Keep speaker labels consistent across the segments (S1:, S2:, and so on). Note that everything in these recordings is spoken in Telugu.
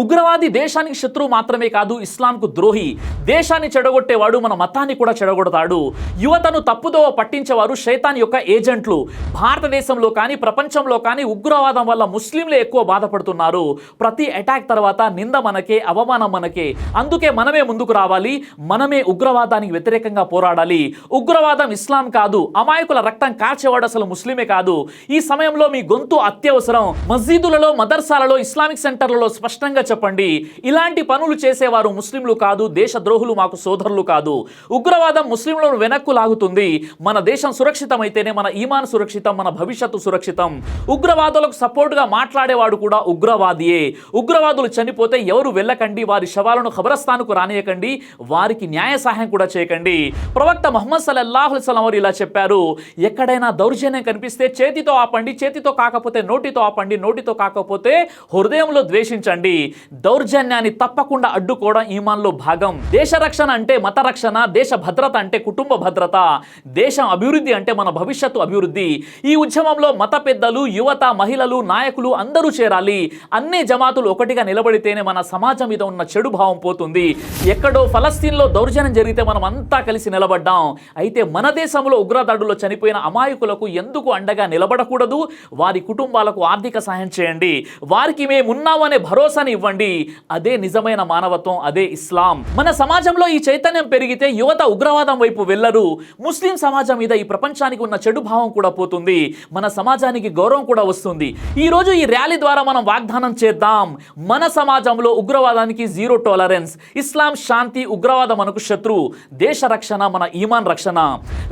S1: ఉగ్రవాది దేశానికి శత్రువు మాత్రమే కాదు, ఇస్లాంకు ద్రోహి. దేశాన్ని చెడగొట్టేవాడు మన మతాన్ని కూడా చెడగొడతాడు. యువతను తప్పుదోవ పట్టించేవారు శైతాన్ యొక్క ఏజెంట్లు. భారతదేశంలో కానీ ప్రపంచంలో కానీ ఉగ్రవాదం వల్ల ముస్లింలే ఎక్కువ బాధపడుతున్నారు. ప్రతి అటాక్ తర్వాత నింద మనకే, అవమానం మనకే. అందుకే మనమే ముందుకు రావాలి, మనమే ఉగ్రవాదానికి వ్యతిరేకంగా పోరాడాలి. ఉగ్రవాదం ఇస్లాం కాదు, అమాయకుల రక్తం కార్చేవాడు అసలు ముస్లిమే కాదు. ఈ సమయంలో మీ గొంతు అత్యవసరం. మస్జిదులలో, మదర్సాలలో, ఇస్లామిక్ సెంటర్లలో స్పష్టంగా చెప్పండి, ఇలాంటి పనులు చేసేవారు ముస్లింలు కాదు, దేశద్రోహులు మాకు సోదరులు కాదు. ఉగ్రవాదం ముస్లింలను వెనక్కు లాగుతుంది. మన దేశం సురక్షితమైతేనే మన ఈమాన్ సురక్షితం, మన భవిష్యత్తు సురక్షితం. ఉగ్రవాదులకు సపోర్టుగా మాట్లాడేవాడు కూడా ఉగ్రవాదియే. ఉగ్రవాదులు చనిపోతే ఎవరు వెళ్ళకండి, వారి శవాలను ఖబరస్థానుకు రానియకండి, వారికి న్యాయ సహాయం కూడా చేయకండి. ప్రవక్త ముహమ్మద్ సల్లల్లాహు అలైహి వసల్లం వారు ఇలా చెప్పారు, ఎక్కడైనా దౌర్జన్యం కనిపిస్తే చేతితో ఆపండి, చేతితో కాకపోతే నోటితో ఆపండి, నోటితో కాకపోతే హృదయంలో ద్వేషించండి. దౌర్జన్యాన్ని తప్పకుండా అడ్డుకోవడం ఈమాన్లో భాగం. దేశ రక్షణ అంటే మత రక్షణ, దేశ భద్రత అంటే కుటుంబ భద్రత, దేశం అభివృద్ధి అంటే మన భవిష్యత్తు అభివృద్ధి. ఈ ఉద్యమంలో మత పెద్దలు, యువత, మహిళలు, నాయకులు అందరూ చేరాలి. అన్ని జమాతులు ఒకటిగా నిలబడితేనే మన సమాజం మీద ఉన్న చెడు భావం పోతుంది. ఎక్కడో ఫలస్తీన్లో దౌర్జన్యం జరిగితే మనం అంతా కలిసి నిలబడ్డాం. అయితే మన దేశంలో ఉగ్రదాడుల్లో చనిపోయిన అమాయకులకు ఎందుకు అండగా నిలబడకూడదు? వారి కుటుంబాలకు ఆర్థిక సహాయం చేయండి, వారికి మేమున్నామనే భరోసాని ఇవ్వండి. అదే నిజమైన మానవత్వం, అదే ఇస్లాం. మన సమాజంలో ఈ చైతన్యం పెరిగితే యువత ఉగ్రవాదం వైపు వెళ్ళరు. ముస్లిం సమాజం మీద ఈ ప్రపంచానికి ఉన్న చెడు భావం కూడా పోతుంది, మన సమాజానికి గౌరవం కూడా వస్తుంది. ఈ రోజు ఈ ర్యాలీ ద్వారా మనం వాగ్దానం చేద్దాం, మన సమాజంలో ఉగ్రవాదానికి జీరో టాలరెన్స్. ఇస్లాం శాంతి, ఉగ్రవాదం మనకు శత్రువు. దేశ రక్షణ మన ఈమాన్ రక్షణ.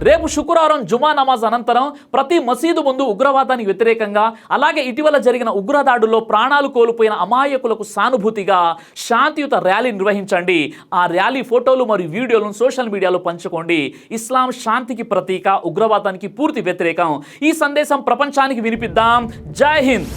S1: రేపు శుక్రవారం జుమా నమాజ్ అనంతరం ప్రతి మసీదు ముందు ఉగ్రవాదానికి వ్యతిరేకంగా, అలాగే ఇటీవల జరిగిన ఉగ్రదాడుల్లో ప్రాణాలు కోల్పోయిన అమాయకులకు సానుభూతిగా శాంతియుత ర్యాలీ నిర్వహించండి. ఆ ర్యాలీ ఫోటోలు మరియు వీడియోలను సోషల్ మీడియాలో పంచుకోండి. ఇస్లాం శాంతికి ప్రతీక, ఉగ్రవాదానికి పూర్తి వ్యతిరేకం. ఈ సందేశం ప్రపంచానికి వినిపిద్దాం. జై హింద్.